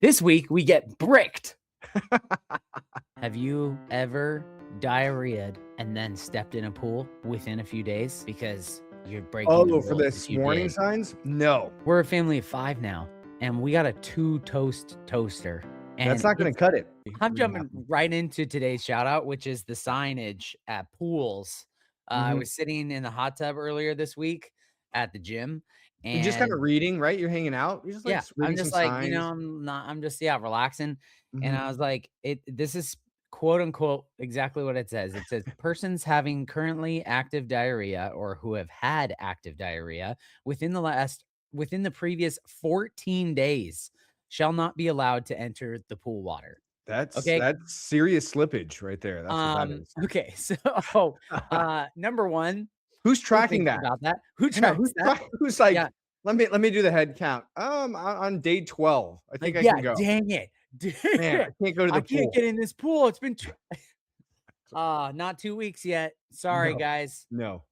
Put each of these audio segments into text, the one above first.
This week we get bricked. Have you ever diarrheaed and then stepped in a pool within a few days because you're breaking the Oh, for rules the if you warning did? signs? No, We're a family of 5 now, and we got a 2-toast toaster, that's and not gonna cut it. I'm jumping right into today's shout out, which is the signage at pools. I Mhm. was sitting in the hot tub earlier this week at the gym, You're just kinda and reading, right? You're hanging out. You're just, like, yeah, I'm reading some just like, signs. I'm just, yeah, relaxing. And Mhm. I was like, this is quote unquote exactly what it says. It says persons having currently active diarrhea or who have had active diarrhea within the previous 14 days shall not be allowed to enter the pool water. Okay. That's serious slippage right there. That's what that is. Okay. So number one, Who's who tracking thinks that? about that? Who I know, tracks that? who's Yeah. like, "Let me do the head count. On day 12, I think Like, I yeah, can go. dang it. Dang Man, I it. can't go to I the can't get pool." in this pool. It's been not 2 weeks yet. Sorry, No, guys. no.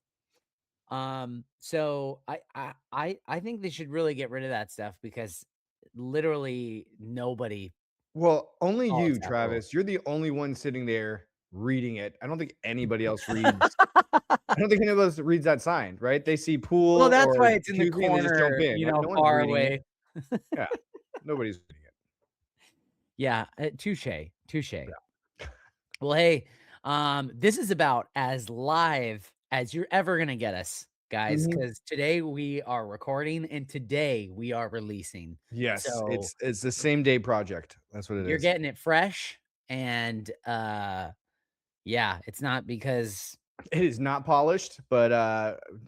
So I think they should really get rid of that stuff because literally nobody Well, only follows you, that rule. Travis. You're the only one sitting there reading it. I don't think anybody else reads I don't think anybody else reads that sign, right? They see Well, pool that's or why it's in the jacuzzi and they just jump corner, in. Like, no one's far reading it. away. Yeah, nobody's reading it. Yeah, touche, touche. Yeah. Well, hey, this is about as live as you're ever gonna get us, guys, Mhm. because today we are recording and today we are releasing. Yes, So it's the same day project. That's what it you're is. getting it fresh and yeah, it's not because It is not polished, but,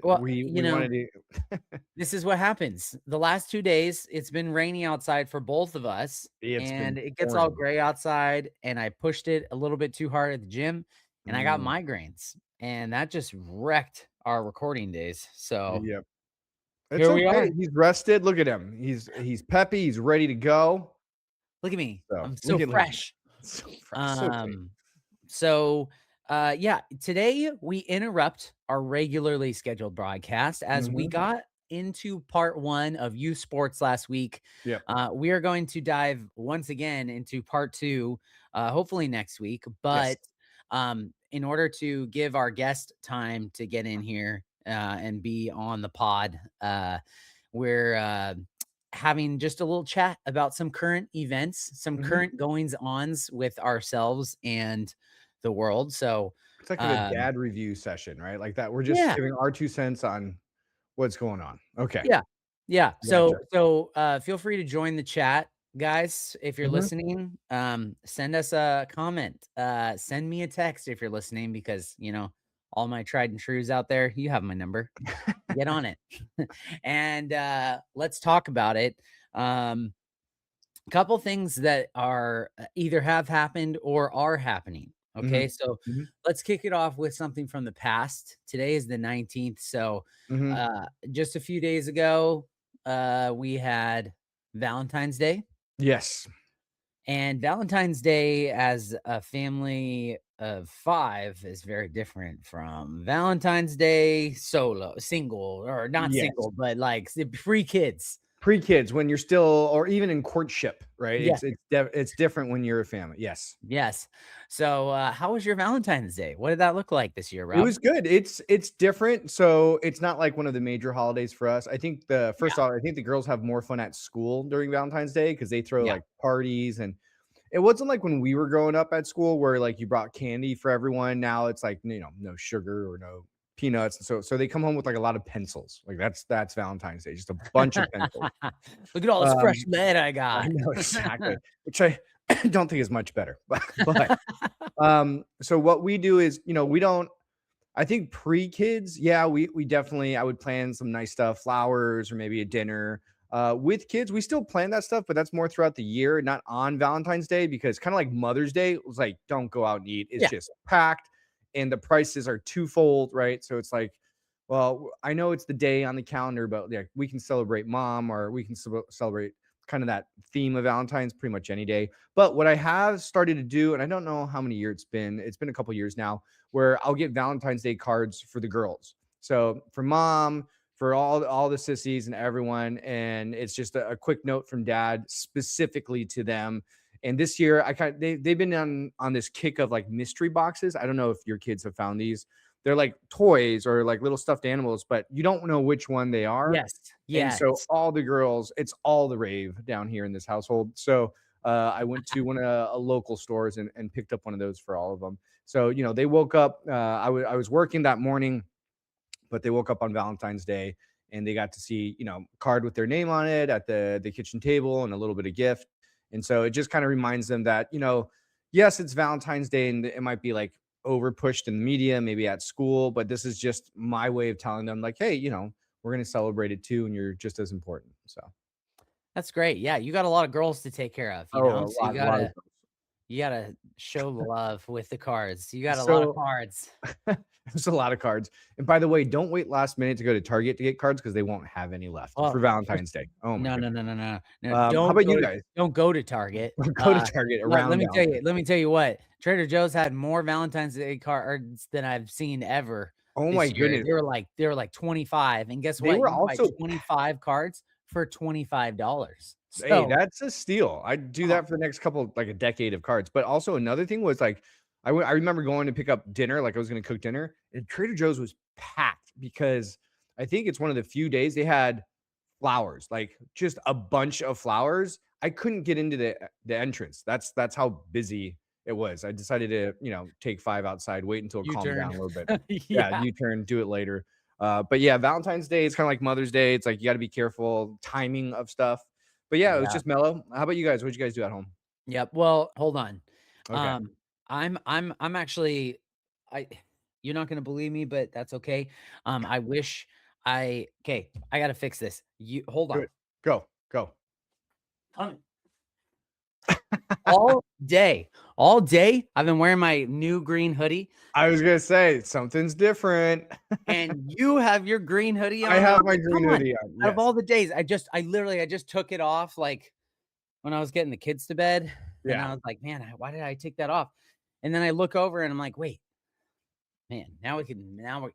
well, we wanted to. this is what happens. The last 2 days, it's been rainy outside for both of us, It's and been it gets all pouring. gray outside, and I pushed it a little bit too hard at the gym, and I got Mm, migraines, and that just wrecked our recording days. So, yep. It's here we okay. are. He's rested. Look at him. He's peppy. He's ready to go. Look at me. So, I'm so look at him. fresh. So fresh, so clean. Um, so, yeah, today we interrupt our regularly scheduled broadcast as we Mhm. got into part 1 of youth sports last week. Yep. We are going to dive once again into part 2, hopefully next week. Yes. But in order to give our guest time to get in here and be on the pod, we're having just a little chat about some current events, some Mhm. current goings ons with ourselves and the world. So, It's like a um, dad review session, right? Like that. We're just yeah, giving our 2 cents on what's going on. Okay. yeah, yeah. Gotcha. So feel free to join the chat, guys. If you're Mhm. listening, send us a comment. Send me a text if you're listening, because all my tried and trues out there, you have my number. Get on it, and let's talk about it. Um, Couple things that are either have happened or are happening. Okay, Mhm. so Mhm. let's kick it off with something from the past. Today is the 19th. So Mhm. just a few days ago, we had Valentine's Day. Yes. And Valentine's Day as a family of 5 is very different from Valentine's Day single, or not Yes. single, but like free kids. Pre-kids when you're still or even in courtship, right? Yeah. It's different when you're a family. Yes. Yes. So, how was your Valentine's Day? What did that look like this year, It Rob? was good. It's different. So it's not like one of the major holidays for us. I think the Yeah, first off, I think the girls have more fun at school during Valentine's Day because they throw yeah, like parties and it wasn't like when we were growing up at school where like you brought candy for everyone. Now it's like, no sugar or no peanuts. So they come home with like a lot of pencils. Like that's Valentine's Day, just a bunch of pencils. Look at all this fresh Um, lead I I got. know exactly, which I don't think is much better. But so what we do is, we don't. I think pre-kids, yeah, we definitely I would plan some nice stuff, flowers or maybe a dinner. With kids, we still plan that stuff, but that's more throughout the year, not on Valentine's Day, because kind of like Mother's Day was like, don't go out and eat. It's Yeah, just packed and the prices are twofold, right? So it's like, well, I know it's the day on the calendar, but yeah, we can celebrate mom or we can celebrate kind of that theme of Valentine's pretty much any day. But what I have started to do, and I don't know how many years it's been a couple years now, where I'll get Valentine's Day cards for the girls. So for mom, for all the sissies and everyone, and it's just a quick note from dad specifically to them. And this year, they've been on this kick of like mystery boxes. I don't know if your kids have found these. They're like toys or like little stuffed animals, but you don't know which one they are. Yes. And so Yes. all the girls, it's all the rave down here in this household. So I went to one of a local stores and picked up one of those for all of them. So they woke up. I was working that morning, but they woke up on Valentine's Day and they got to see, a card with their name on it at the kitchen table and a little bit of gift. And so it just kind of reminds them that, yes, it's Valentine's Day and it might be like over pushed in the media, maybe at school, but this is just my way of telling them like, hey, we're going to celebrate it too. And you're just as important. So, That's great. Yeah, you got a lot of girls to take care of, oh, so a lot of you gotta show the love with the cards. You got a lot of so cards. there's a lot of cards. And by the way, don't wait last minute to go to Target to get cards because they won't have any left Oh, for for Valentine's Day. Oh my no, no, goodness. no, no, no, no, How about you guys? don't go to Target. Go to Target Let around me tell you Valentine's. what, Trader Joe's had more Valentine's Day cards than I've seen ever Oh my this year. goodness. They were like 25, and guess They what? were You can buy also 25 cards for $25. hey, So, that's a steal. I'd do uh that for the next couple like a decade of cards. But also another thing was like I remember going to pick up dinner, like I was gonna cook dinner, and Trader Joe's was packed because I think it's one of the few days they had flowers, like just a bunch of flowers. I couldn't get into the entrance. That's how busy it was. I decided to, take 5 outside, wait until it calmed down U-turn. a little bit. Yeah, Yeah, U-turn, do it later. But yeah, Valentine's Day is kind of like Mother's Day. It's like you got to be careful timing of stuff. But yeah, it was yeah. just mellow. How about you guys? What'd you guys do at home? Yep. Well, hold on. Okay. Um, I'm actually I you're not gonna believe me, but that's okay. I wish I gotta fix this. You hold Do on. it. Go. Go. Honey, all day, I've been wearing my new green hoodie, I was gonna say something's different. and you have your green hoodie I on. I'm have my like, green come on. hoodie on. Out of Yes. all the days, I just took it off like when I was getting the kids to bed, and Yeah. I was like, man, why did I take that off? And then I look over and I'm like, wait, man, now we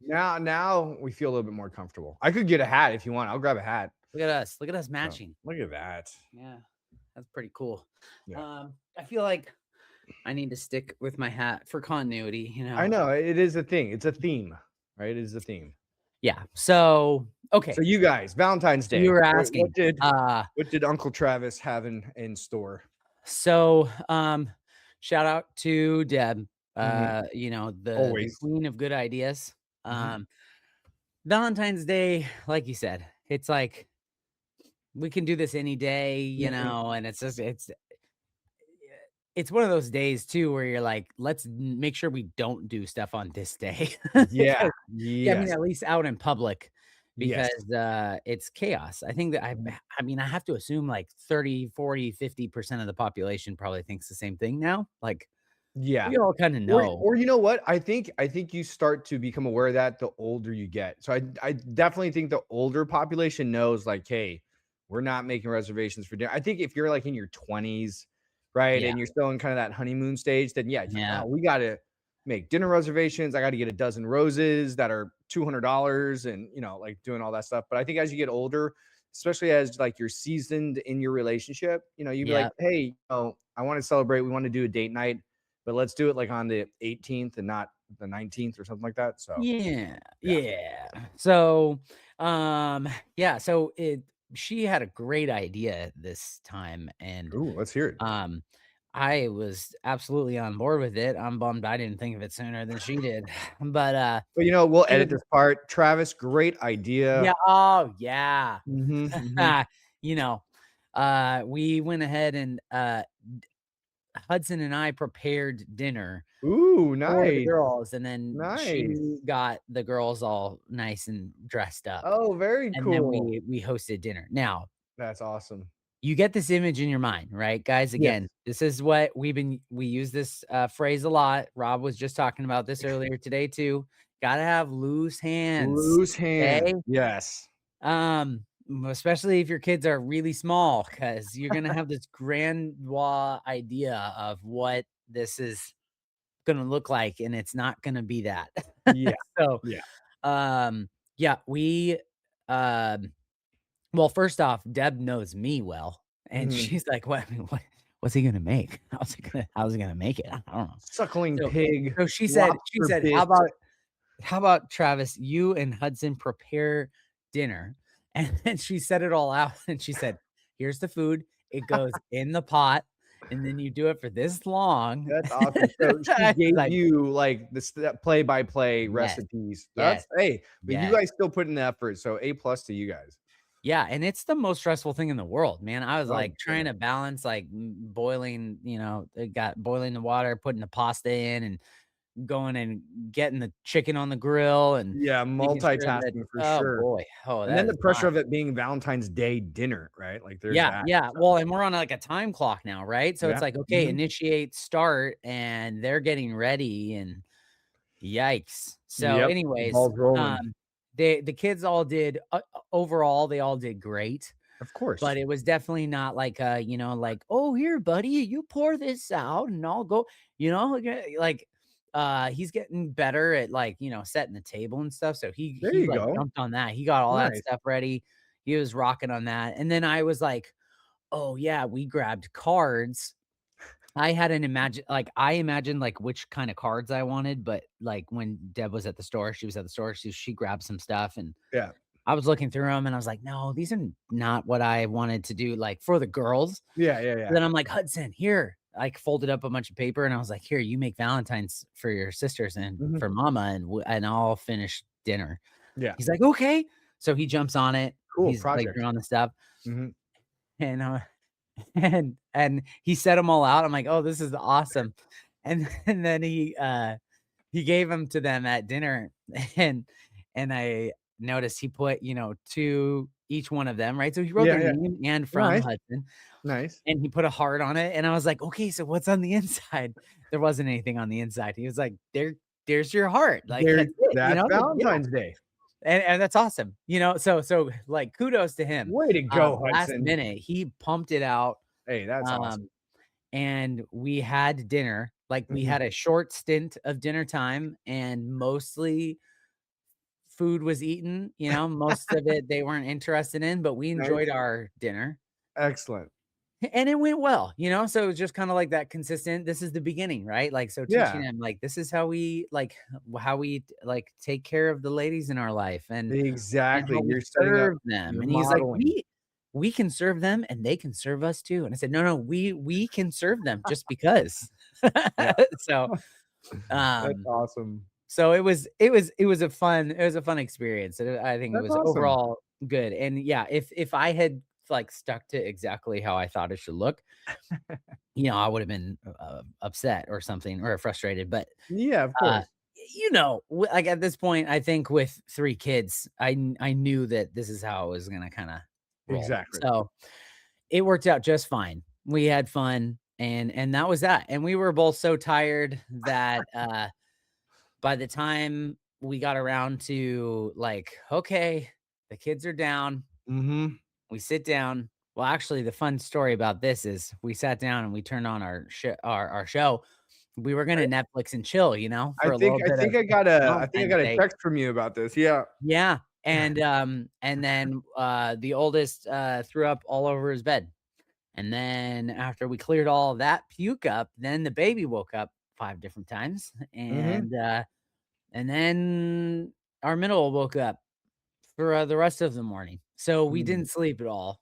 Now we feel a little bit more comfortable. I could get a hat if you want. I'll grab a hat. look at us So, matching. look at that. Yeah, that's pretty cool. Yeah. I feel like I need to stick with my hat for continuity, I know it is a thing. It's a theme, right? It is a theme. Yeah. So, So okay. you guys, Valentine's So you Day. were What asking. did Uncle Travis have in store? So shout out to Deb, Mhm. the Always. queen of good ideas. Mhm. Um Valentine's Day, like you said, it's like we can do this any day, Mhm. and it's one of those days too where you're like, let's make sure we don't do stuff on this day. Yeah. Because yeah, I mean, Yes. at least out in public Yes. because it's chaos. I think that Mhm. I mean, I have to assume like 30, 40, 50% of the population probably thinks the same thing now. Like Yeah. we all kind of Or know. or you know what? I think you start to become aware of that the older you get. So I definitely think the older population knows like, hey, we're not making reservations for dinner. I think if you're like in your 20s, right, Yeah. and you're still in kind of that honeymoon stage, then yeah, it's like, Yeah. oh, we gotta make dinner reservations. I got to get a dozen roses that are $200 and like doing all that stuff. But I think as you get older, especially as like you're seasoned in your relationship, you'd be like, Yeah. hey, I want to celebrate. We want to do a date night, but let's do it like on the 18th and not the 19th or something like that. So, Yeah. yeah. Yeah. So, yeah, so she had a great idea this time, and Ooh, let's hear it. Um, I was absolutely on board with it. I'm bummed I didn't think of it sooner than she did. But, But we'll it edit was this part. Travis, great yeah, idea. oh, yeah. Mhm, mhm. You know, we went ahead and, Hudson and I prepared dinner Ooh, for the nice, girls, and then nice. she got the girls all nice and dressed up, Oh, very and then cool. we hosted dinner. Now That's awesome. you get this image in your mind, right, guys? Yes. Again, this is what we use this, phrase a lot. Rob was just talking about this earlier today too. Gotta have loose hands, Loose okay? hand. Yes. Especially if your kids are really small, because 'cause you're gonna have this grandeur idea of what this is gonna look like, and it's not gonna be that. Yeah, So, yeah. um, yeah, we, um, well, first off, Deb knows me well, and Mhm. she's like, what's he gonna make? How's he gonna make it? I don't know." Suckling So pig, she lobster said, bisque. how about Travis, you and Hudson prepare dinner?" And then she set it all out, and she said, "Here's the food. It goes in the pot, and then you do it for this long." That's awesome. So she I was gave like, you, like, the step play-by-play "Yes, recipes. yes, That's hey, but you yes." guys still put in the effort, so A plus to you guys. Yeah, and it's the most stressful thing in the world, man. I was, Oh, like, trying goodness. to balance, like, boiling, it got boiling the water, putting the pasta in, and going and getting the chicken on the grill, and Yeah, making sure that multitasking for oh, sure. boy. Oh, And that then the is pressure not of it being Valentine's Day dinner, right? Like, there's yeah, that, yeah. so Well, and we're on, like, a time clock now, right? So it's yeah. like, okay, Mhm. initiate, start, and they're getting ready, and yikes. So, Yep, the anyways, ball's rolling. the kids all did overall, they all did great, Of course. but it was definitely not like, like, "Oh, here, buddy, you pour this out, and I'll go," like, he's getting better at, like, setting the table and stuff, so There he, you like, go. jumped on that. He got all that Nice. stuff ready. He was rocking on that, and then I was like, "Oh, yeah, we grabbed cards." I imagined, like, which kinda cards I wanted, but, like, when Deb was at the store, she was at the store, she grabbed some stuff, and Yeah. I was looking through them, and I was like, "No, these are not what I wanted to do, like, for the girls." Yeah, yeah, So yeah. then I'm like, "Hudson, here." I, like, folded up a bunch of paper, and I was like, "Here, you make Valentine's for your sisters and Mhm. for mama, and I'll finish dinner." Yeah. He's like, "Okay." So he jumps on it. Cool He's, like, project. drawing the stuff, Mhm. and, and he set them all out. I'm like, "Oh, this is awesome." And then he gave them to them at dinner, and I noticed he put, 2 each one of them, right? So he wrote Yeah, their yeah. name and from Nice, Hudson, nice. and he put a heart on it, and I was like, "Okay, so what's on the inside?" There wasn't anything on the inside. He was like, There's your heart, like, There that's it," that's like, yeah, Valentine's Day. and that's awesome, so, like, kudos to him. Way to go, Last Hudson. minute, he pumped it out, Hey, that's awesome. um, and we had dinner, like, we Mhm. had a short stint of dinner time, and mostly food was eaten, most of it they weren't interested in, but we enjoyed Nice. our dinner, Excellent. and it went well, so it was just kinda like that consistent this is the beginning, right? Like, so teaching Yeah, them, like, this is how we, like, how we, like, take care of the ladies in our life, and exactly. how we You're setting up serve them, you're and he's like, modeling. We can serve them, and they can serve us too," and I said, "No, no, we can serve them just because." Yeah. So, That's um awesome. it was a fun experience, and I think it That's was awesome. overall good, and yeah, if I had, like, stuck to exactly how I thought it should look, I would have been, upset or something or frustrated, but, Yeah, of uh, course. like, at this point, I think with 3 kids, I knew that this is how it was gonna kinda roll, Exactly. so it worked out just fine. We had fun, and that was that, and we were both so tired that, by the time we got around to, like, "Okay, the kids are down," Mhm. we sit down. Well, actually, the fun story about this is we sat down and we turned on our show. We were gonna Netflix and chill, I for a think little I bit think of I got a I think I Valentine's got a Day. text from you about this. Yeah. Yeah, and then, the oldest, threw up all over his bed, and then after we cleared all that puke up, then the baby woke up 5 different times, Mhm. and then our middle woke up for, the rest of the morning. So we Mm. didn't sleep at all,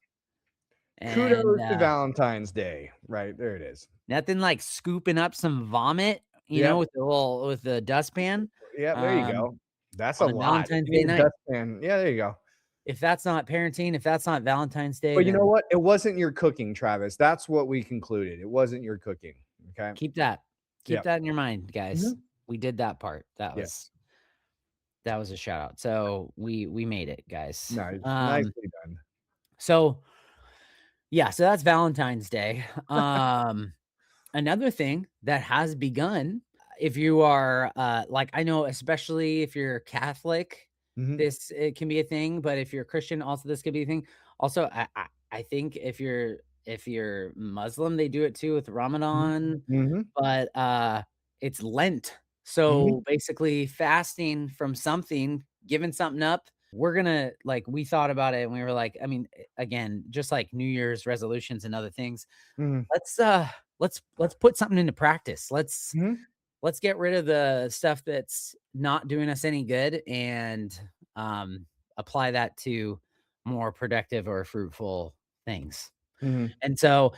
and, Kudos to Valentine's Day. Right, there it is. nothing like scooping up some vomit, Yep. with the dustpan, Yep, there you um, go. That's a on a lot. If Valentine's you Day need a night. dustpan, yeah, there you go. If that's not parenting, if that's not Valentine's Day, But you know then what? It wasn't your cooking, Travis. That's what we concluded. It wasn't your cooking, okay? keep that keep Yep. that in your mind, guys. Mhm. We did that part. Yes. That was a shout out. So we made it, guys. Nice. Nicely done. So yeah, so that's Valentine's Day. Another thing that has begun, if you are, like, I know, especially if you're Catholic, Mhm. this it can be a thing, but if you're Christian, also this could be a thing. Also, I think if you're Muslim, they do it too with Mhm. Ramadan, Mhm. but it's Lent. Mhm. So basically, fasting from something, giving something up. we're gonna like we thought about it and we were like, I mean, again, just like New Year's resolutions and other things, Mhm. let's let's put something into practice. Mhm. Let's get rid of the stuff that's not doing us any good and um apply that to more productive or fruitful things. Mhm. And so,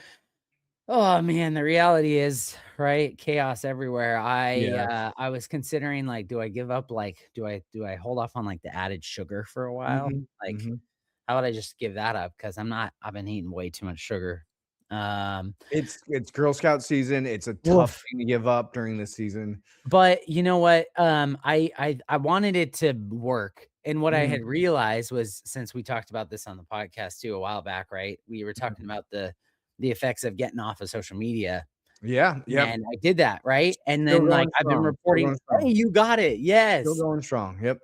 oh man, the reality is, right, chaos everywhere. Yes. I was considering like, do I give up? Like, do I hold off on like the added sugar for a while? Mhm. Like, Mhm. how would I just give that up? Because I've been eating way too much sugar. Um, It's Girl Scout season. It's a tough Woof. thing to give up during this season. But you know what? I wanted it to work. And what I Mhm. had realized was since we talked about this on the podcast too a while back, right? We were talking Mhm. about the effects of getting off of social media. Yeah, yep. And I did that, right? And Still then, like, going I've been strong, still reporting, going "Hey, strong, you got it." still Yes. going strong, yep.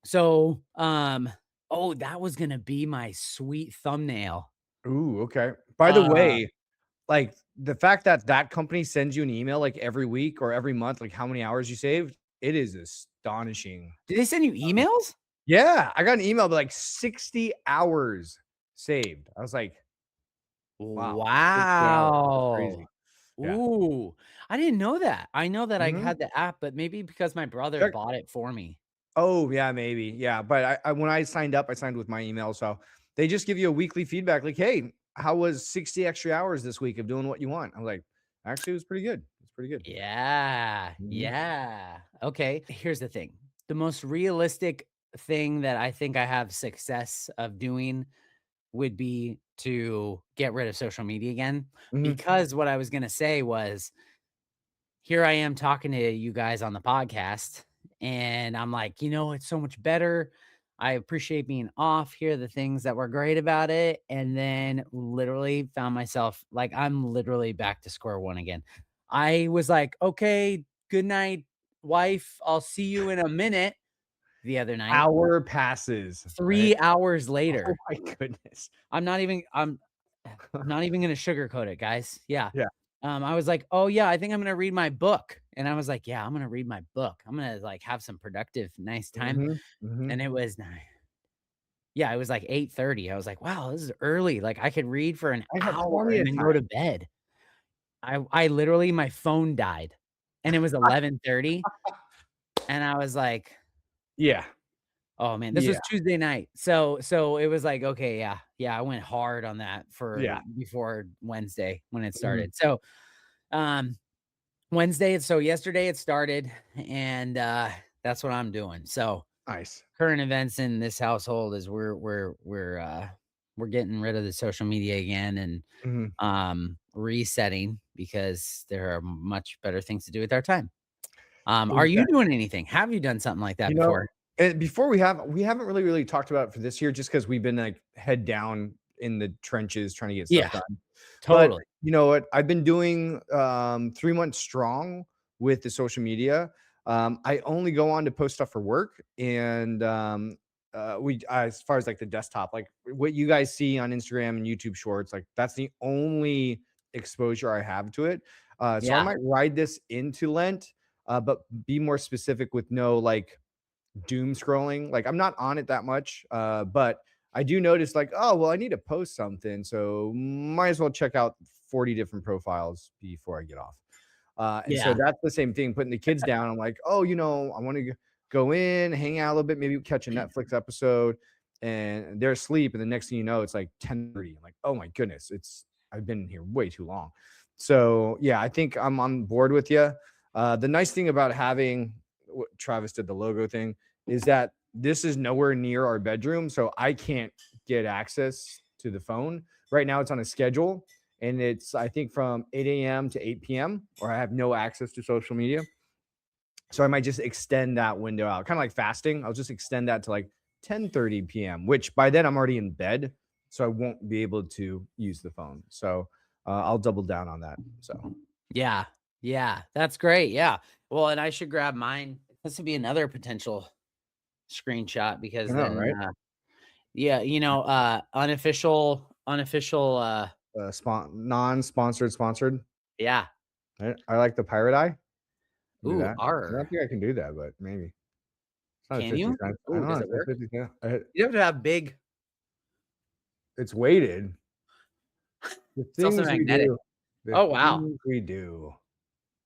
So, oh, that was gonna be my sweet thumbnail. Ooh, okay. By the Uh, way, like, the fact that that company sends you an email, like, every week or every month, like, how many hours you saved, it is astonishing. did they send you emails? Yeah, I got an email, like, 60 hours saved. I was like, "Wow, 60 hours, that's Wow. crazy." Yeah. Ooh, I didn't know that. I know that I Mhm. had the app, but maybe because my brother Check. bought it for me. Oh, yeah, maybe, yeah, but I when I signed up, I signed with my email, so they just give you a weekly feedback, like, "Hey, how was 60 extra hours this week of doing what you want?" I was like, "Actually, it was pretty good. It's pretty good." Yeah, Mhm, yeah. Okay, here's the thing. The most realistic thing that I think I have success of doing would be to get rid of social media again, mhm. because what I was gonna say was, here I am talking to you guys on the podcast, and I'm like, it's so much better. I appreciate being off. Here are the things that were great about it. And then literally found myself like, I'm literally back to square one again. I was like, okay, good night, wife. I'll see you in a minute the other night. Hour passes, right? 3 hours Oh later. my goodness. I'm not even I'm not even gonna sugarcoat it, guys. Yeah. Yeah. I was like, "Oh, yeah, I think I'm gonna read my book." And I was like, "Yeah, I'm gonna read my book. I'm gonna, like, have some productive, nice time." Mhm, mhm. And it was like 8:30. I was like, "Wow, this is early. Like, I could read for an I have hour plenty and of then go to time. bed." I literally my phone died, and it was 11:30, and I was like, Yeah, "Oh, man." This was yeah, Tuesday night. So it was like, "Okay, yeah, yeah." I went hard on that for yeah. before Wednesday when it Mhm. started. So, um so yesterday it started, and, that's what I'm doing. So, Nice. current events in this household is we're getting rid of the social media again and, Mhm. resetting because there are much better things to do with our time. Are you Exactly. doing anything? Have you done something like that You know, before? and before we haven't really talked about it for this year just because 'cause we've been, like, head down in the trenches trying to get stuff Yeah, done. But totally. you know what? I've been doing, 3 months strong with the social media. I only go on to post stuff for work and, as far as, like, the desktop, like, what you guys see on Instagram and YouTube Shorts, like, that's the only exposure I have to it. So I Yeah, might ride this into Lent, but be more specific with no, like, doom scrolling. Like I'm not on it that much, but I do notice like, oh well, I need to post something, so might as well check out 40 different profiles before I get off. And so yeah, that's the same thing. Putting the kids down, I'm like, oh, I want to go in, hang out a little bit, maybe catch a Netflix episode, and they're asleep. And the next thing you know, it's like 10:30. I'm like, oh my goodness, I've been here way too long. So yeah, I think I'm on board with you. The nice thing about having what Travis did the logo thing is that this is nowhere near our bedroom, so I can't get access to the phone. Right now, it's on a schedule, and it's I think from 8 a.m. to 8 p.m. or I have no access to social media. So I might just extend that window out, kind of like fasting. I'll just extend that to like 10:30 p.m., which by then I'm already in bed, so I won't be able to use the phone. So I'll double down on that. So yeah, yeah. That's great. Yeah. Well, and I should grab mine. This would be another potential screenshot I because know, then, right? yeah, unofficial, Non-sponsored, sponsored. yeah. I like the pirate eye. Do Ooh, that. I don't R. think I can do that, but maybe. not a Can 50 you? cents. I Ooh, don't know, does is it it work? 50 cent? You have to have big. It's weighted. The It's also things we magnetic. do, the Oh, wow. things we do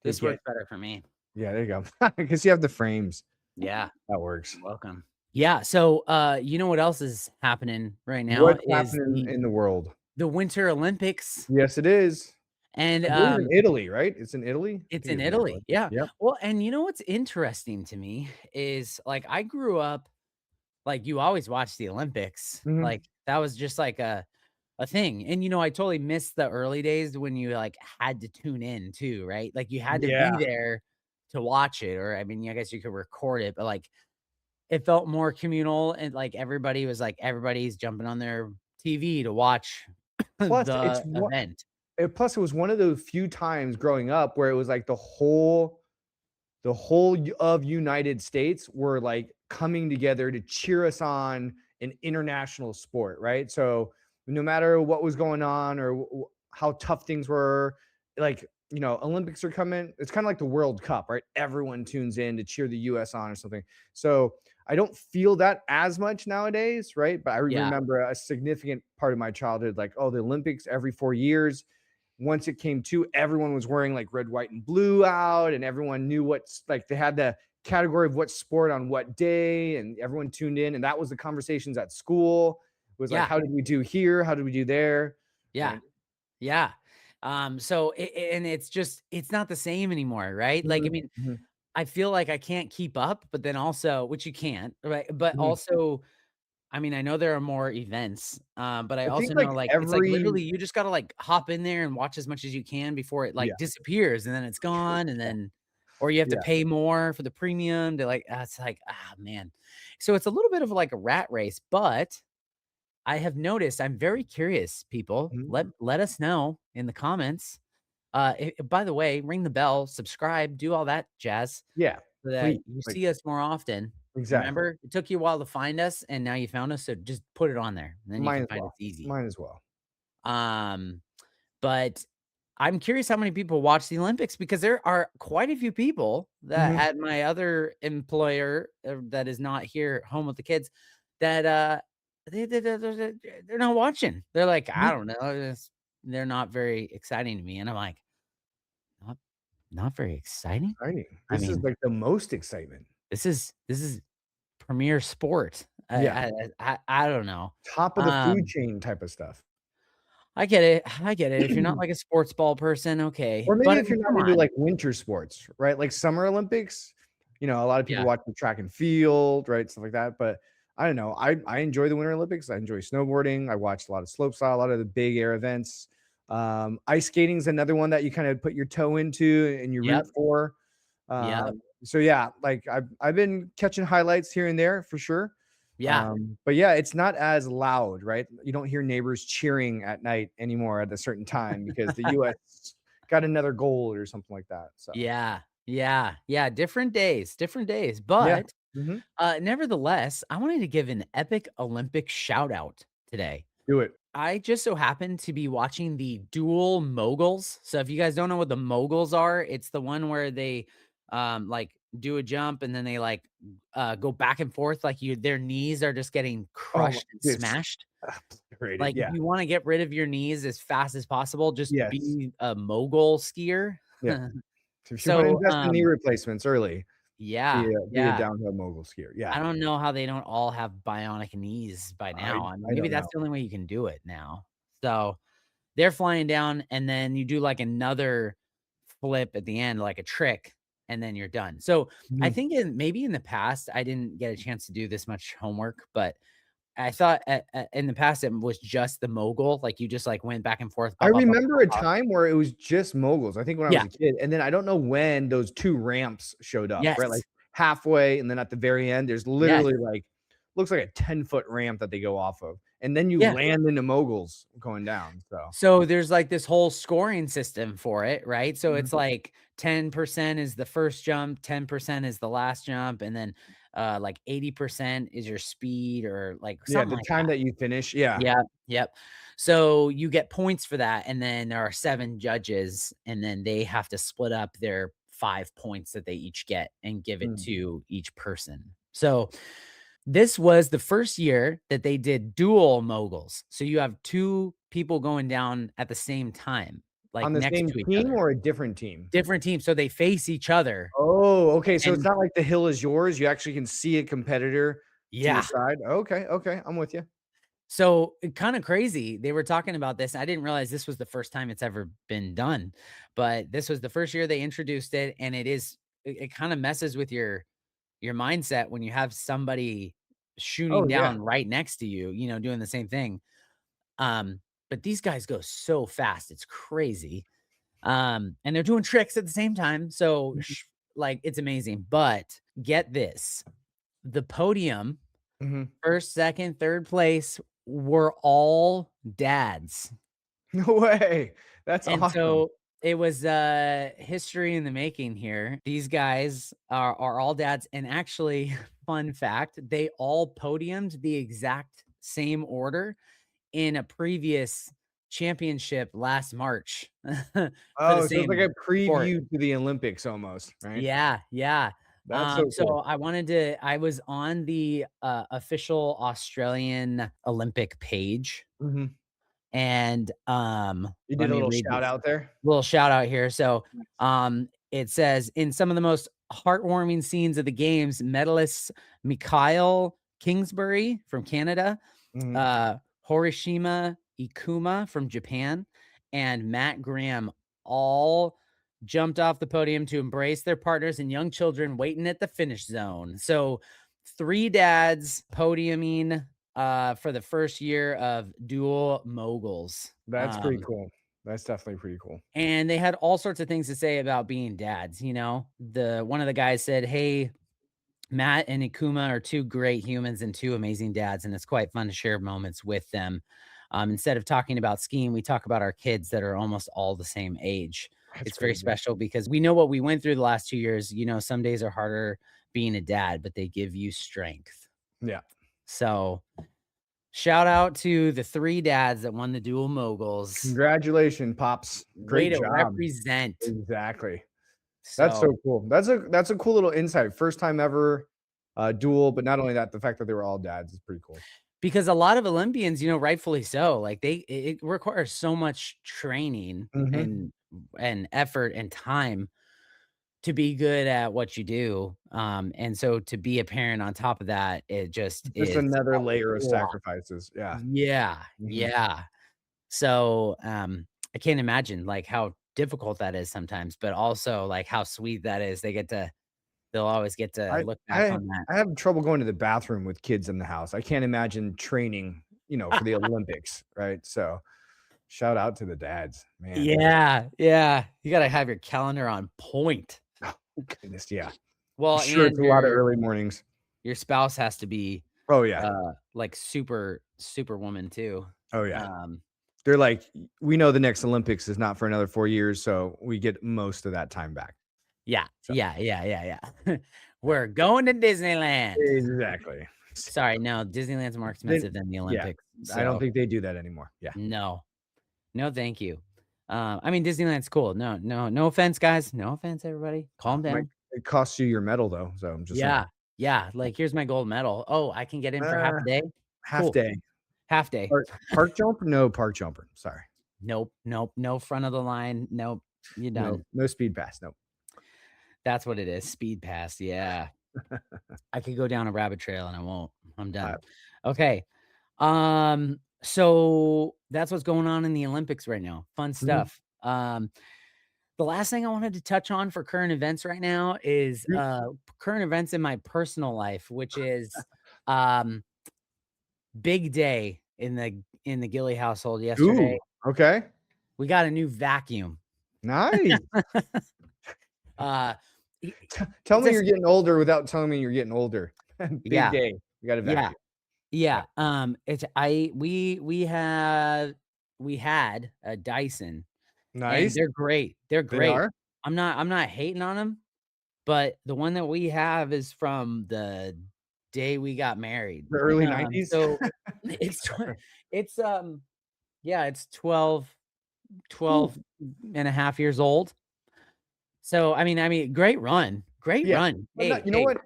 to This get works better for me. yeah, there you go. Because you have the frames. Yeah, That works. you're welcome. Yeah, so, you know what else is happening right now What's is happening in the world? the Winter Olympics, Yes, it is. and, I believe in Italy, right? It's in Italy? I it's think in it's in Italy. Italy, yeah. Yep. Well, and you know what's interesting to me is, like, I grew up like, you always watch the Olympics, Mhm. like, that was just like a thing, and, I totally missed the early days when you, like, had to tune in too, right? Like, you had to be Yeah. there to watch it, or, I mean, I guess you could record it, but, like, it felt more communal and, like, everybody's jumping on their TV to watch Plus, the event. plus it was one of those few times growing up where it was like the whole of United States were like coming together to cheer us on in international sport, right? So no matter what was going on or how tough things were, like Olympics are coming. It's kind of like the World Cup, right? Everyone tunes in to cheer the U.S. on or something. So I don't feel that as much nowadays, right? But I Yeah, remember a significant part of my childhood, like, oh, the Olympics every 4 years. Once it came to, everyone was wearing like red, white, and blue out, and everyone knew what's like they had the category of what sport on what day, and everyone tuned in, and that was the conversations at school. It was like, yeah, how did we do here? How did we do there? yeah, Right. yeah. So and it's not the same anymore, right? Like, I Mhm, mean, mhm, I feel like I can't keep up, but then also, which you can't, right? But mhm. also, I mean, I know there are more events, but I I think also like know, like, it's like every literally you just gotta, like, hop in there and watch as much as you can before it, yeah, like, disappears, and then it's gone, and then or you have to yeah. pay more for the premium to, like, it's like, ah, man. So it's a little bit of like a rat race, but I have noticed I'm very curious, people. Let Mhm. let us know in the comments. By the way, ring the bell, subscribe, do all that jazz Yeah, so that please, you like see us more often. exactly. Remember, it took you a while to find us, and now you found us, so just put it on there, and then you Mine can as find us well. easy. Mine as well. Um, but I'm curious how many people watch the Olympics because there are quite a few people that Mhm. at my other employer that is not here at home with the kids that they're not watching. They're like, I Mhm. don't know, they're not very exciting to me, and I'm like, not not very exciting. Exciting. I This is mean, like the most excitement. this is premier sport. Yeah, I don't know. top of the food Um, chain type of stuff. I get it. I get it. If you're not like a sports ball person, okay. Or maybe But I if mean, you're not come into, on. like, winter sports, right? Like Summer Olympics, a lot of people Yeah. watch the track and field, right? Stuff like that, but I don't know. I enjoy the Winter Olympics. I enjoy snowboarding. I watched a lot of slopestyle, a lot of the big air events. Ice skating is another one that you kinda put your toe into and you root Yep. for. Yep. So yeah, like I've been catching highlights here and there for sure. Yeah. But yeah, it's not as loud, right? You don't hear neighbors cheering at night anymore at a certain time because the US got another goal or something like that. So Yeah. Yeah. Yeah. Different days, different days. yeah. But, Mhm. nevertheless, I wanted to give an epic Olympic shout out today. Do it. I just so happened to be watching the dual moguls. So if you guys don't know what the moguls are, it's the one where they like do a jump and then they like go back and forth like their knees are just getting Oh, crushed and it's smashed. rated. Like if Yeah. you want to get rid of your knees as fast as possible, just Yes. be a mogul skier. Yeah. So if you want to So invest in knee replacements early, yeah, be a yeah. downhill mogul skier. I Yeah. don't know how they don't all have bionic knees by I now. I mean, I maybe don't that's know. the only way you can do it now. So they're flying down, and then you do like another flip at the end, like a trick, and then you're done. So I Mhm. think maybe in the past I didn't get a chance to do this much homework, but I thought in the past it was just the mogul, like you just like went back and forth, I pop, pop, pop, remember pop, a pop. time where it was just moguls, I think when I was Yeah. a kid, and then I don't know when those 2 ramps showed up, right? Like, Yes. halfway, and then at the very end, there's Yes. literally, like looks like a 10-foot ramp that they go off of, and then you Yeah. land into moguls going down, so So there's like this whole scoring system for it, right? So mhm. it's like 10% is the first jump, 10% is the last jump, and then like 80% is your speed or like Yeah, something the like time that. that you finish, yeah. Yeah, yep. So you get points for that, and then there are 7 judges, and then they have to split up their 5 points that they each get and give it Mm. to each person. So this was the first year that they did dual moguls. So you have 2 people going down at the same time, like, On the next same to each team other. or a different team? Different teams, so they face each other, Oh, okay, so it's and not like the hill is yours, you actually can see a competitor to your yeah. side? Okay, okay, I'm with you. So, kinda crazy, they were talking about this, I didn't realize this was the first time it's ever been done, but this was the first year they introduced it, and it kinda messes with your mindset when you have somebody shooting Oh, yeah. down right next to you, doing the same thing. But these guys go so fast, it's crazy. And they're doing tricks at the same time, so Mhm, like it's amazing. But get this, the podium, mhm. first, second, third place were all dads. No way. That's And awesome. so it was history in the making here. These guys are all dads. And actually, fun fact, they all podiumed the exact same order in a previous championship last March for the Oh, so it's like same a sport. preview to the Olympics almost, right? Yeah, yeah. That's so So cool. I was on the official Australian Olympic page, Mhm. and You let did a me little read shout this out there? little shout out here. So Nice. it says in some of the most heartwarming scenes of the games, medalists Mikhail Kingsbury from Canada, Mhm. uh, Horishima Ikuma from Japan, and Matt Graham all jumped off the podium to embrace their partners and young children waiting at the finish zone. So, 3 dads podiuming for the first year of dual moguls. That's pretty cool. That's definitely pretty cool. And they had all sorts of things to say about being dads. The one of the guys said, "Hey, Matt and Ikuma are 2 great humans and 2 amazing dads, and it's quite fun to share moments with them. Instead of talking about skiing, we talk about our kids that are almost all the same age. That's It's very crazy. special because we know what we went through the last 2 years. Some days are harder being a dad, but they give you strength." Yeah. So, shout out to the 3 dads that won the dual moguls. Congratulations, pops. Way Great to job. represent. Exactly. That's so So cool. That's a cool little insight. First time ever, duel, but not only that, the fact that they were all dads is pretty cool. because a lot of Olympians, rightfully so, like it requires so much training Mhm. and effort and time to be good at what you do. And so to be a parent on top of that, it just Just is another layer a of lot. sacrifices. Yeah. Yeah, Mhm. yeah. So I can't imagine like how difficult that is sometimes, but also like how sweet that is. They'll always get to I look back I on that. I have trouble going to the bathroom with kids in the house. I can't imagine training, for the Olympics, right? So, shout out to the dads, man. Yeah, yeah. You gotta have your calendar on point. Oh, goodness, yeah. I'm Well, sure it's and a lot of early mornings. your spouse has to be, Oh, yeah. like, superwoman too. Oh, yeah. Um, They're like, "We know the next Olympics is not for another 4 years, so we get most of that time back." yeah, So yeah, yeah, yeah, yeah. yeah. We're going to Disneyland. Exactly. Sorry, no, Disneyland's more Then expensive than the yeah, Olympics, I don't so think they do that anymore. Yeah. no. No, thank you. I mean, Disneyland's cool. No, no, no offense, guys. No offense, everybody. Calm Might down. it costs you your medal though, so I'm just saying. Yeah, yeah, like, here's my gold medal. Oh, I can get in for half Uh, a day? half Cool. day. Half day. Park jumper? No park jumper, sorry. Nope, nope, no front of the line. Nope, you're No, done. no speed pass, nope. That's what it is, speed pass, yeah. I could go down a rabbit trail and I won't. I'm Uh, done. Okay, so that's what's going on in the Olympics right now. Fun mhm. stuff. The last thing I wanted to touch on for current events right now is, Mm, current events in my personal life, which is, um, big day in the Gilly household yesterday. ooh, okay. We got a new vacuum. Nice. Uh, I Tell it's me a you're s getting older without telling me you're getting older. Big Yeah, day. You got a yeah, vacuum. Yeah. yeah, it's I we had a Dyson, and Nice. they're great, they're They great. are? I'm not hating on them, but the one that we have is from the day we got married. The early '90s? So it's it's, yeah, it's 12 Ooh, and a half years old. So, great run, great yeah. run. But not Hey, you know hey, what?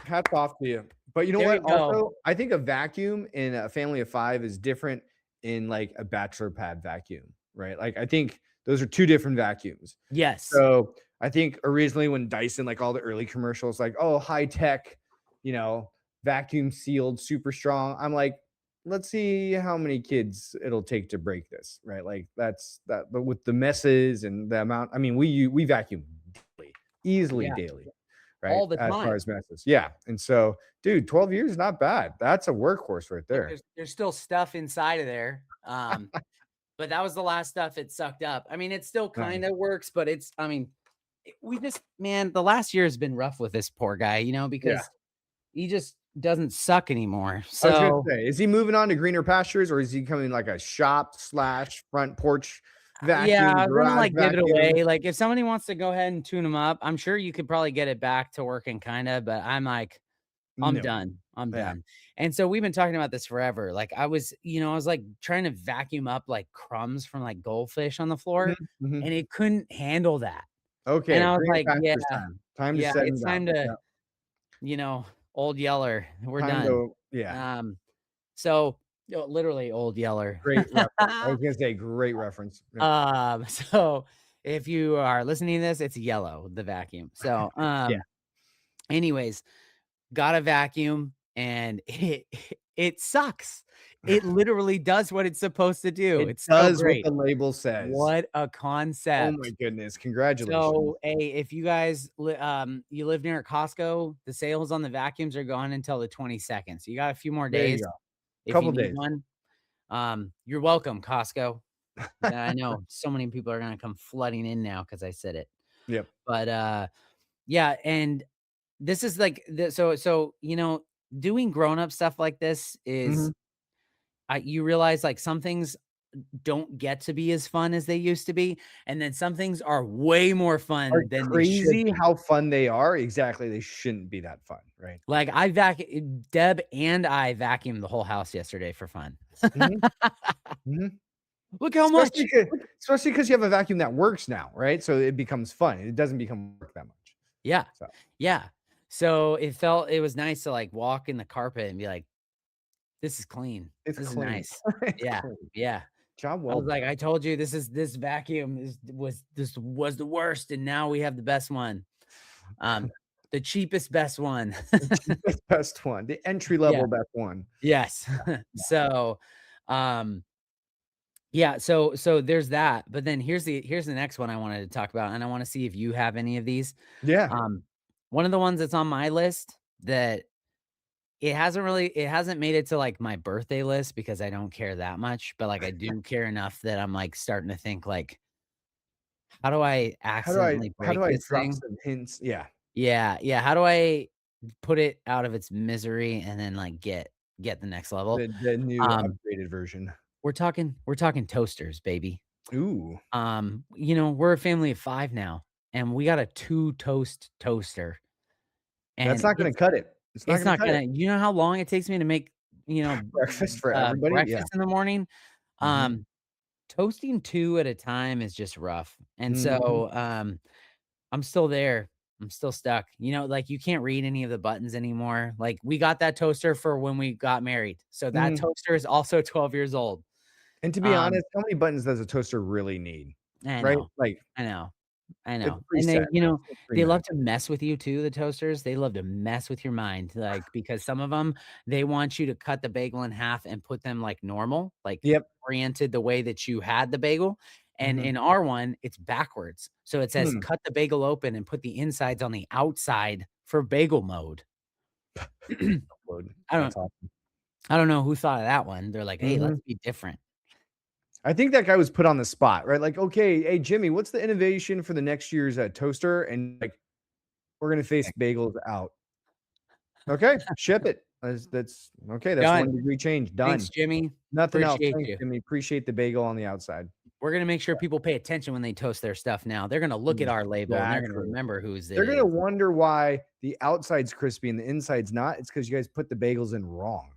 Hats off to you. But you know There what? you go. Also, I think a vacuum in a family of 5 is different in, like, a bachelor pad vacuum, right? Like, I think those are 2 different vacuums. Yes. So, I think originally when Dyson, like, all the early commercials, like, "Oh, high tech, you know, vacuum sealed, super strong." I'm like, "Let's see how many kids it'll take to break this," right? Like, that's that but with the messes and the amount I mean, we vacuum daily, easily Yeah. daily, right? All the As far time. as messes. Yeah, and so, dude, 12 years is not bad. That's a workhorse right Look, there. there's still stuff inside of there. But that was the last stuff it sucked up. I mean, it still Nice. kinda works, but it's I mean, we just man, the last year has been rough with this poor guy, Yeah. because he just doesn't suck anymore. I was gonna So, say, is he moving on to greener pastures, or is he becoming like a shop/front slash front porch yeah, vacuum, I was gonna, garage like, give it vacuum? away. Like, if somebody wants to go ahead and tune him up, I'm sure you could probably get it back to working kinda, but I'm like, I'm No. done. I'm Yeah. done. And so we've been talking about this forever. Like, I was, like, trying to vacuum up, like, crumbs from, like, goldfish on the Mhm, floor, mhm. and it couldn't handle that. And Okay, I was greener like, "Yeah, pastures time. Time to yeah, set him it's time down. to, Yeah. old yeller. We're Time done." to yeah. Um, so, literally old yeller. Great reference. I was gonna say great reference. Yep. So if you are listening to this, it's yellow, the vacuum. So, Yeah. anyways, got a vacuum and it sucks. It literally does what it's supposed to do. It It's so does what great. the label says. What a Oh my concept. goodness, congratulations. So, hey, if you guys you live near a Costco, the sales on the vacuums are gone until the 22nd. So you got a few more There you days go. if you Couple need days. one. You're welcome, Costco. Yeah, I know so many people are gonna come flooding in now because I said it. Yep. But yeah, and this is like so doing grown-up stuff like this is Mhm. you realize like some things don't get to be as fun as they used to be, and then some things are way more Are fun than they should crazy be. how fun they are. Exactly, they shouldn't be that fun, right? Like Deb and I vacuumed the whole house yesterday for fun. Mhm, mhm. Look how Especially much. 'ca especially 'cause you have a vacuum that works now, right? So it becomes fun. It doesn't become work that much. Yeah. So, Yeah. So it was nice to like walk in the carpet and be like, "This is clean. it's This is clean. nice." It's Yeah. clean. Yeah. Job I well was like, done. "I told you this vacuum this was the worst, and now we have the best one." Um, the cheapest best one. The cheapest best one, the entry Yeah. level best one. Yes. Yeah. So, um, yeah, so there's that, but then here's the next one I wanted to talk about, and I wanna see if you have any of these. Yeah. Um, one of the ones that's on my list that it hasn't made it to, like, my birthday list because I don't care that much, but, like, I do care enough that I'm, like, starting to think, like, "How do I accidentally How do break I this drop thing?" some hints? Yeah. Yeah, yeah, how do I put it out of its misery and then, like, get the next level? The new Um, upgraded version. we're talking toasters, baby. Ooh, We're a family of 5 now, and we got a 2 toaster, that's and not gonna cut it. It's not it's gonna not cut it. gonna you know how long it takes me to make, you know, Breakfast for everybody? Yeah. breakfast in the morning? Mhm. Um, Toasting 2 at a time is just rough, and Mhm. so, I'm still there. I'm still stuck. Like, you can't read any of the buttons anymore. Like, we got that toaster for when we got married, so that Mhm. toaster is also 12 years old. And to be Um, honest, how many buttons does a toaster really need? I Right? know. Like, I know. I it's know, and preset. It's they love pre-made. to mess with you too, the toasters. They love to mess with your mind, like, because some of them they want you to cut the bagel in half and put them, like, normal, like, Yep. oriented the way that you had the bagel, and Mhm. in our one, it's backwards. So it says, Hmm. "Cut the bagel open and put the insides on the outside for bagel mode." Upload. I That's don't awesome. I don't know who thought of that one. They're like, "Hey, Mhm. let's be different." I think that guy was put on the spot, right? Like, "Okay, hey, Jimmy, what's the innovation for the next year's, toaster?" And, like, "We're gonna face bagels out." "Okay, ship it." That's okay, that's Done. 1 degree change, Thanks, done. Jimmy. Nothing else. Appreciate Thanks, you. Jimmy. Appreciate the bagel on the outside. We're gonna make sure people pay attention when they toast their stuff now. They're gonna look at our label, and they're gonna Exactly. remember whose it They're gonna is. wonder why the outside's crispy and the inside's not. It's because you guys put the bagels in wrong,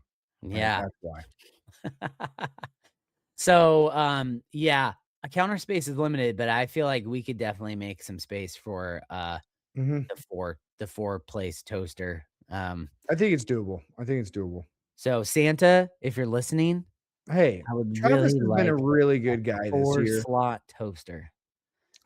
right? Yeah. That's why. So, yeah, a counter space is limited, but I feel like we could definitely make some space for, Mhm. the 4 place toaster. I think it's doable. I think it's doable. So Santa, if you're listening, Hey, I would Travis really has been a like really a good guy this year. four-slot toaster.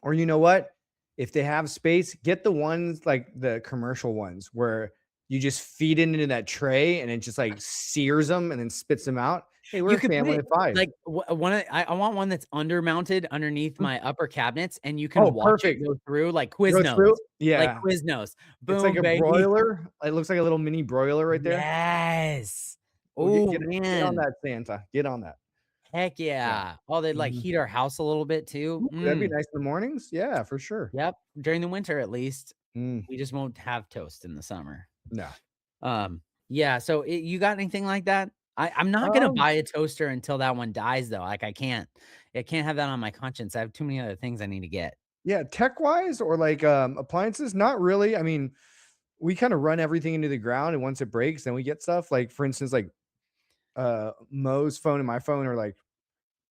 Or you know what? If they have space, get the ones like the commercial ones where you just feed it into that tray and it just like sears them and then spits them out. Hey, we're You a could put family it of 5. like one of I want one that's undermounted underneath my upper cabinets, and you can Oh, watch it perfect. go through like Go through? Like Yeah. Quiznos. It's like Boom, a baby. broiler. It looks like a little mini broiler right there. Yes. Well, Oh, get on man. that, Santa. Get on that. Heck Yeah. yeah. Oh, they'd, like, Mhm. heat our house a little bit too. Ooh, that'd be nice in the mornings. Yeah, for sure. Yep, during the winter, at least. Mm, We just won't have toast in the summer. no. Yeah, so, you got anything like that? I'm not gonna Um, buy a toaster until that one dies, though, like, I can't have that on my conscience. I have too many other things I need to get. yeah, tech-wise or like, appliances, not really. I mean, we kinda run everything into the ground, and once it breaks, then we get stuff. Like, for instance, like, Mo's phone and my phone are, like,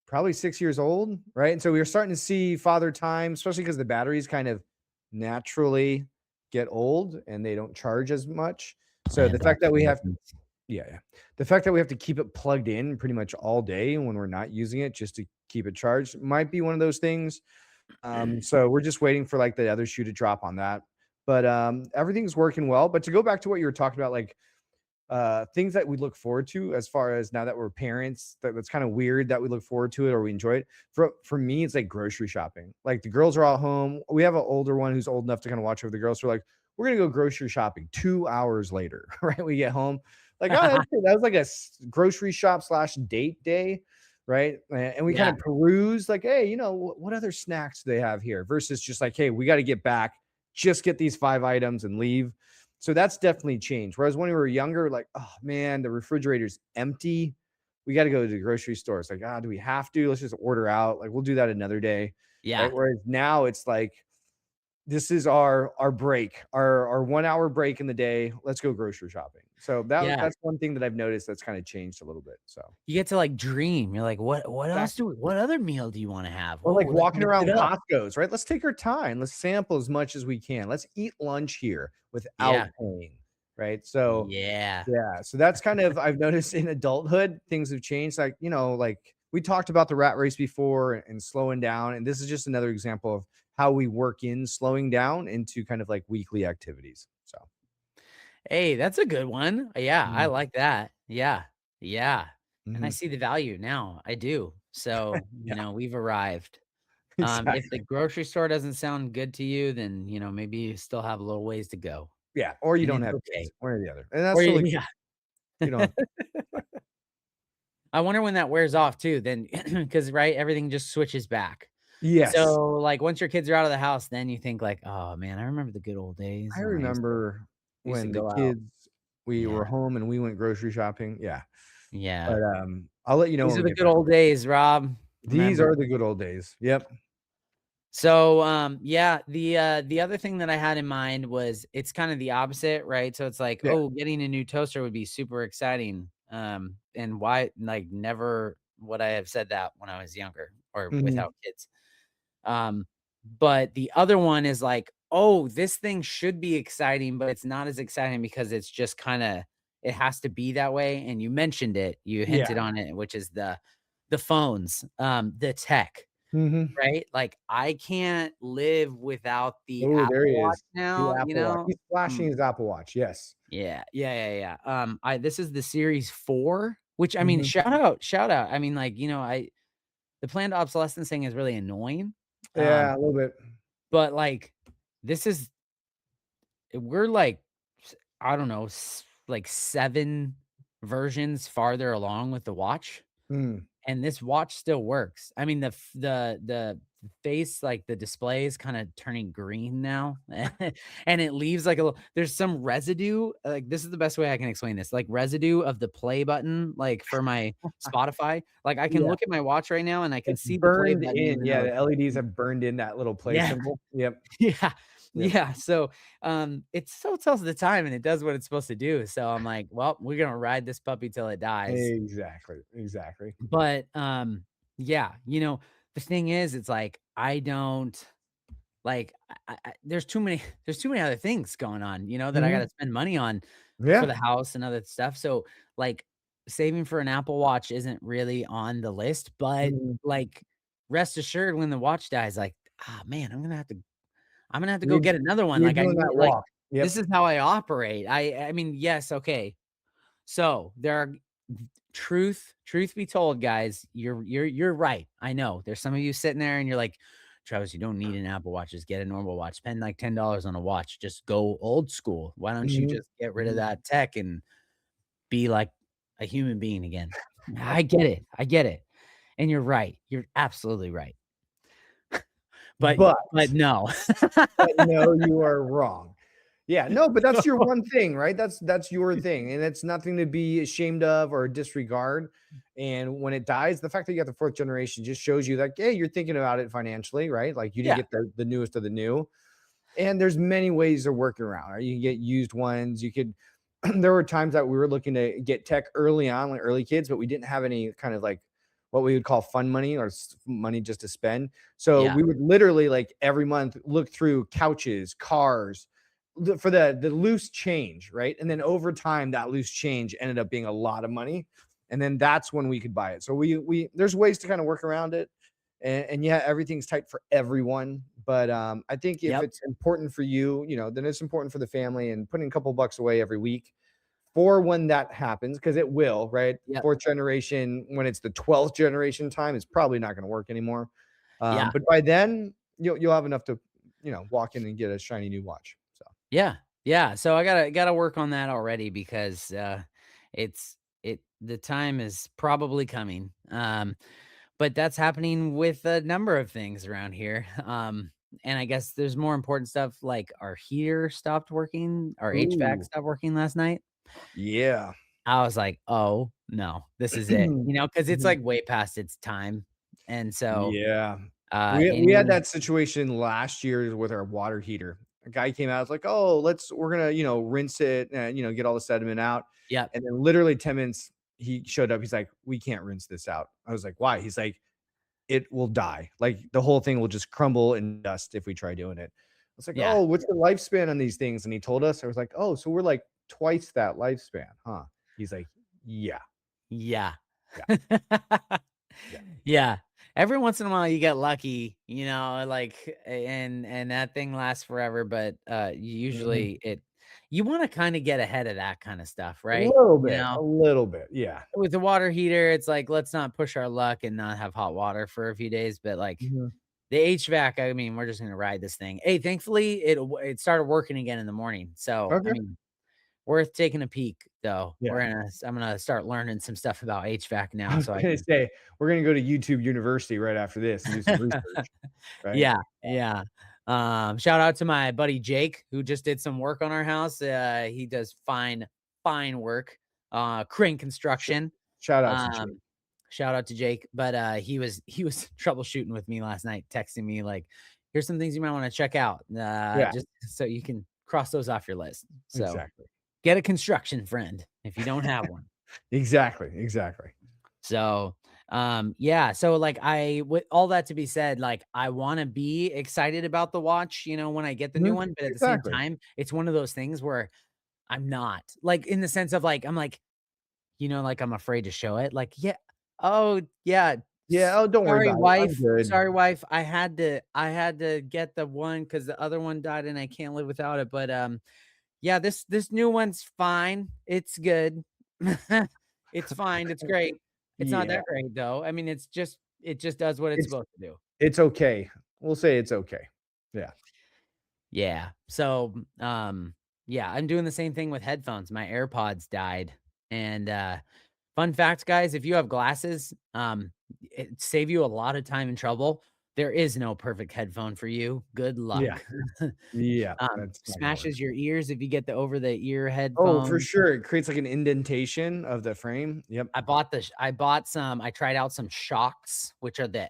probably 6 years old, right? And so we were starting to see father time, especially because the batteries kind of naturally get old and they don't charge as much. So Man, the fact that battery we have maintenance. yeah, yeah. The fact that we have to keep it plugged in pretty much all day when we're not using it just to keep it charged might be one of those things. So we're just waiting for like the other shoe to drop on that. But everything's working well. But to go back to what you were talking about, like things that we look forward to as far as now that we're parents, that's kind of weird that we look forward to it or we enjoy it. For me, it's like grocery shopping. Like the girls are all home. We have an older one who's old enough to kind of watch over the girls. So we're like, we're gonna go grocery shopping 2 hours later, right? We get home. Like, oh, that's good. That was like a grocery shop slash date day, right? And we kind Yeah, of peruse, like, hey, what other snacks do they have here? Versus just like, hey, we got to get back, just get these 5 items and leave. So that's definitely changed. Whereas when we were younger, like, oh man, the refrigerator's empty. We got to go to the grocery store. It's like, do we have to? Let's just order out. Like, we'll do that another day. Right. yeah, Whereas now it's like, this is our break, our 1 hour break in the day. Let's go grocery shopping. So yeah. that's one thing that I've noticed that's kind of changed a little bit. So You get to, like, dream. You're like, what else exactly. what other meal do you wanna have? Or Oh, like let's walking mix it around up. Costco's, right? Let's take our time. Let's sample as much as we can. Let's eat lunch here without Yeah, paying. Right. So yeah, yeah, so that's kind of I've noticed in adulthood, things have changed, like, like, we talked about the rat race before and slowing down, and this is just another example of how we work in slowing down into kind of like weekly activities, so hey, that's a good one. Yeah, I mhm, like that. Yeah, yeah, and I mhm. see the value now, I do. So, Yeah, we've arrived. If the exactly. grocery store doesn't sound good to you, then, maybe you still have a little ways to go, Yeah, or you and don't it's have okay. kids, one or the other, and Or that's you totally yeah. you don't have I wonder when that wears off too, then because right, everything just switches back. Yes, So, like, once your kids are out of the house, then you think like, "Oh, man, I remember the good old I days when remember I used to when the go out." kids we Yeah, were home and we went grocery shopping, yeah, yeah. but, I'll let you know These when are we the get good back. old days, Rob. These Remember. are the good old days, yep, So, yeah, the other thing that I had in mind was it's kind of the opposite, right? So it's like, yeah, oh, getting a new toaster would be super exciting. And why like never would I have said that when I was younger or mhm, without kids. Um, but the other one is like, oh, this thing should be exciting, but it's not as exciting because it's just kind of it has to be that way. And you mentioned it, you yeah, hinted on it, which is the phones, the tech. mhm. Right? Like, I can't live without the Oh, there Apple he Watch is. The now, you Apple Watch. know? He's flashing Mm, his Apple Watch, yes. yeah, yeah, yeah, yeah. I this is the Series 4, which, I mean, Mhm. shout out. I mean, like, the planned obsolescence thing is really annoying, Yeah, a little bit. but, like, this is we're, like, I don't know, like, 7 versions farther along with the watch. Mm. And this watch still works. I mean, the face, like, the display is kinda turning green now, and it leaves, like, a little there's some residue, like, this is the best way I can explain this, like, residue of the play button, like, for my Spotify. Like, I can Yeah, look at my watch right now, and I can it's see the play burned button in. even Yeah, though the LEDs it's have burned in that little play yeah, symbol. Yep, yeah, yep. yeah, so, it still tells the time, and it does what it's supposed to do, so I'm like, "Well, we're gonna ride this puppy till it dies." Exactly, exactly. But, yeah, the thing is, it's like, I don't like, there's too many there's too many other things going on, that I Mhm. gotta spend money on. for Yeah. the house and other stuff. So, like, saving for an Apple Watch isn't really on the list, but, Mhm. like, rest assured when the watch dies, like, "Ah, man, I'm gonna have to go You're get another one." you're Like, I doing that need like, walk. Yep. this is how I operate. I mean, yes, okay. So, there are truth be told, guys, you're right. I know. There's some of you sitting there and you're like, "Travis, you don't need an Apple Watch. Just get a normal watch. Spend like $10 on a watch. Just go old school. Why don't you Mhm. just get rid of Mhm. that tech and be like a human being again?" I get it. I get it. And you're right. You're absolutely right. But But but no. no, you are wrong. Yeah, no, but that's your one thing, right? That's your thing, and it's nothing to be ashamed of or disregard. And when it dies, the fact that you got the 4th generation just shows you that, hey, you're thinking about it financially, right? Like you didn't Yeah. get the newest of the new. And there's many ways to work around, right? You can get used ones. You could there were times that we were looking to get tech early on, like early kids, but we didn't have any kind of like what we would call fun money or money just to spend. So Yeah. we would literally like every month look through couches, cars for the loose change, right? And then over time, that loose change ended up being a lot of money. And then that's when we could buy it. So we there's ways to kind of work around it. And yeah, everything's tight for everyone. But I think if Yep. it's important for you, then it's important for the family and putting a couple bucks away every week for when that happens, because it will, right? Yep. 4th generation, when it's the 12th generation time, it's probably not going to work anymore. Yeah. But by then, you'll have enough to, walk in and get a shiny new watch. So Yeah. Yeah. So I gotta work on that already because the time is probably coming. But that's happening with a number of things around here. And I guess there's more important stuff like our heater stopped working, our HVAC ooh, stopped working last night. yeah. I was like, "Oh, no, this is it." Because it's Mhm. like way past its time. And so, Yeah. We had any that situation last year with our water heater. A guy came out, was like, "Oh, we're gonna, rinse it and, get all the sediment out." Yep. And then literally 10 minutes, he showed up. He's like, "We can't rinse this out." I was like, "Why?" He's like, "It will die. Like the whole thing will just crumble in dust if we try doing it." I was like, Yeah. "Oh, what's the lifespan on these things?" And he told us. I was like, "Oh, so we're like twice that lifespan, huh?" He's like, "Yeah, Yeah. yeah, yeah." Yeah. Every once in a while you get lucky, like and that thing lasts forever, but Mhm. usually you want to kind of get ahead of that kind of stuff, right? A little bit, yeah. With the water heater, it's like let's not push our luck and not have hot water for a few days, but like Mhm. the HVAC, I mean, we're just gonna ride this thing. Hey, thankfully it started working again in the morning. So I Okay. mean, worth taking a peek though. Yeah. I'm gonna start learning some stuff about HVAC I now was so I gonna can. say, we're gonna go to YouTube University right after this and do some research, right? Yeah, yeah. Shout out to my buddy Jake who just did some work on our house. He does fine work. Crane Sh construction. Shout out to Jake. Um, shout out to Jake. But he was troubleshooting with me last night, texting me like, here's some things you might want to check out. Yeah, Just so you can cross those off your list. So exactly. get a construction friend if you don't have one. Exactly, exactly. So, yeah, so, like, with all that to be said, like, I wanna be excited about the watch, when I get the new Mhm. one, but at the same Exactly. time, it's one of those things where I'm not. Like, in the sense of, like, I'm like, like, I'm afraid to show it, like, "Yeah, oh, yeah, Yeah, oh, don't worry about it. I'm good. sorry, wife, I had to get the one because the other one died, and I can't live without it, but, yeah, this new one's fine. It's good. It's fine. It's great. It's not Yeah, that great though. I mean, it just does what it's it's supposed to do. it's okay. We'll say it's okay. Yeah. Yeah. So, yeah, I'm doing the same thing with headphones. My AirPods died. And fun fact, guys, if you have glasses, it save you a lot of time and trouble. There is no perfect headphone for you. Good Yeah, luck. yeah, that's not gonna work. Smashes your ears if you get the over the ear Oh, for headphones. sure, it creates, like, an indentation of the frame. Yep. I tried out some shocks, which are the,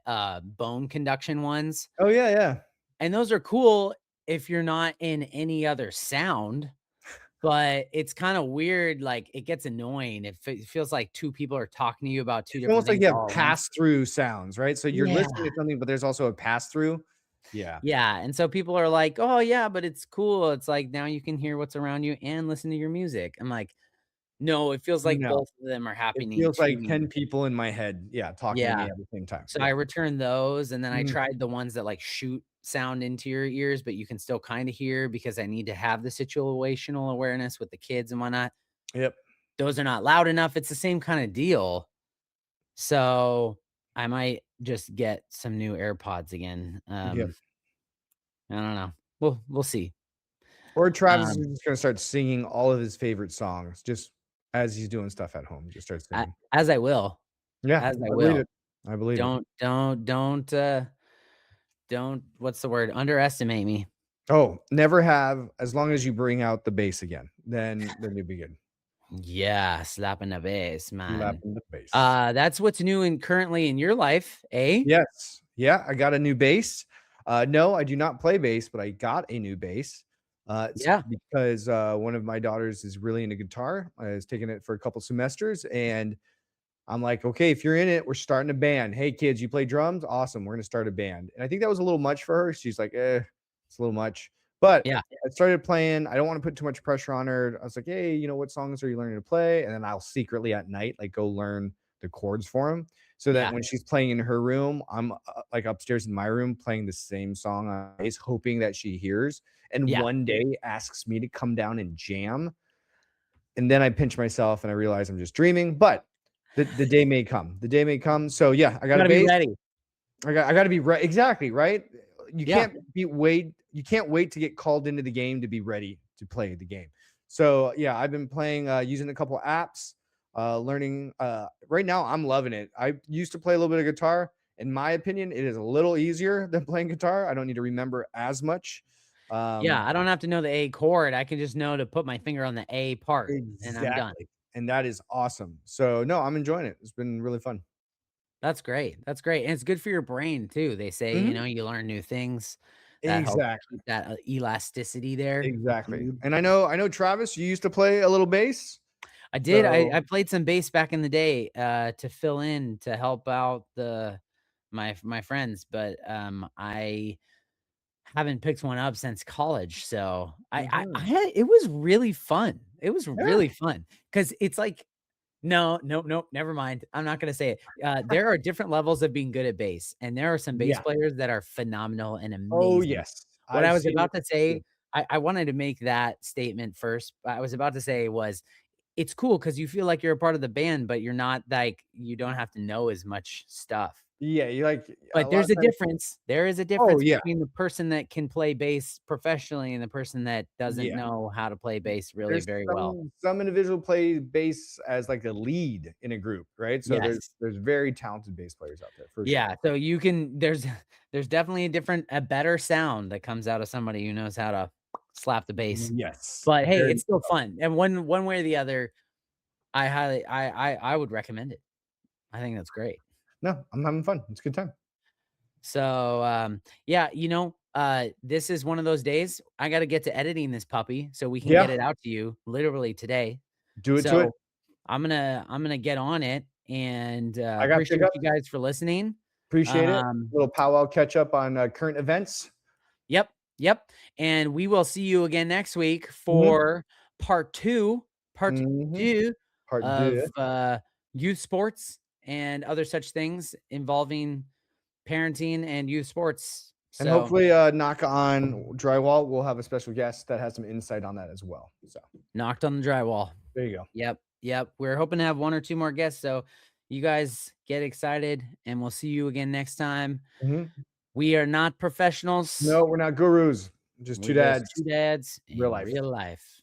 bone conduction ones, Oh, yeah, yeah. and those are cool if you're not in any other sound, but it's kinda weird, like, it gets annoying. It feels like 2 people are talking to you about 2 It's different almost like things you have all at once. pass-through sounds, right? So you're Yeah, listening to something, but there's also a pass-through. Yeah. Yeah, and so people are like, "Oh, yeah, but it's cool." It's like, now you can hear what's around you and listen to your music. I'm like, "No, it feels like No, both of them are it happening feels to like me." 10 people in my head, yeah, talking to me Yeah. at the same time. So I Yeah. returned those, and then I Mhm. tried the ones that, like, shoot sound into your ears, but you can still kinda hear because I need to have the situational awareness with the kids and whatnot. Yep. Those are not loud enough. It's the same kinda deal. So I might just get some new AirPods again. Yep. I don't know. We'll see. Or Travis is Um, just gonna start singing all of his favorite songs just as he's doing stuff at home, just start a singing. as I will, Yeah, as I I believe will. it. I believe it. Don't what's the word? Underestimate me. Oh, never have, as long as you bring out the bass again, then you'll be good. Yeah, slapping the bass, man. Slapping the bass. That's what's new and currently in your life, eh? Yes. Yeah, I got a new bass. No, I do not play bass, but I got a new bass. It's Yeah, because, one of my daughters is really into guitar, has taken it for a couple semesters, and I'm like, "Okay, if you're in it, we're starting a band. Hey, kids, you play drums? Awesome, we're gonna start a band." And I think that was a little much for her. She's like, it's a little much." But yeah, I started playing. I don't wanna put too much pressure on her. I was like, "Hey, what songs are you learning to play?" And then I'll secretly at night, like, go learn the chords for them, so that yeah, when she's playing in her room, I'm, like, upstairs in my room playing the same song on bass, hoping that she hears, and yeah. one day asks me to come down and jam, and then I pinch myself and I realize I'm just dreaming, but the day may come. The day may come. So yeah, I got a Gotta be base. ready. I gotta be right. Exactly, right? Yeah, You can't wait to get called into the game to be ready to play the game. So yeah, I've been playing using a couple apps, learning right now I'm loving it. I used to play a little bit of guitar. In my opinion, it is a little easier than playing guitar. I don't need to remember as much. yeah, Um I don't have to know the A chord, I can just know to put my finger on the A part, and I'm done. exactly. And that is awesome. So no, I'm enjoying it. It's been really fun. That's great, and it's good for your brain too, they say, Mhm. you learn new things that help Exactly, keep that, elasticity there with the exactly. mood. And I know Travis, you used to play a little bass, I did, I so played some bass back in the day, to fill in, to help out my friends, but, I haven't picked one up since college, so I mhm. had it was really fun. It was Yeah, really fun because it's like no, nope, nope, never mind. I'm not gonna say it. There are different levels of being good at bass, and there are some bass yeah. players that are phenomenal and Oh, amazing. yes. What I've I was seen it about to say, too. I wanted to make that statement first. But I was about to say was, it's cool because you feel like you're a part of the band, but you're not like you don't have to know as much stuff. Yeah, you like a But lot there's of a times. difference. There is a Oh, difference yeah, between the person that can play bass professionally and the person that doesn't yeah. know how to play bass really There's very well. some individual play bass as, like, a lead in a group, right? So there's Yes. there's very talented bass players out there for sure. Yeah, so you can there's definitely a better sound that comes out of somebody who knows how to slap the bass. Yes, But hey, very it's still fun, and one way or the other, I highly I would recommend it. I think that's great. no, I'm having fun. It's a good time. So, yeah, this is one of those days, I gotta get to editing this puppy so we can get Yeah, it out to you literally today. do it to it. So, I'm gonna get on it and, I got appreciate you pickups. guys for listening. Appreciate it. Um Little powwow catch up on, current events. Yep, yep, and we will see you again next week Mhm, for part mhm. 2 Part of, 2. youth sports and other such things involving parenting and youth sports. And So, hopefully, knock on drywall, we'll have a special guest that has some insight on that as well. So, knocked on the drywall. there you go. Yep, yep, we're hoping to have 1 or 2 more guests, so you guys get excited, and we'll see you again next time. Mhm. We are not professionals. No, we're not gurus, just 2 We're just dads, 2 dads real in life. real life.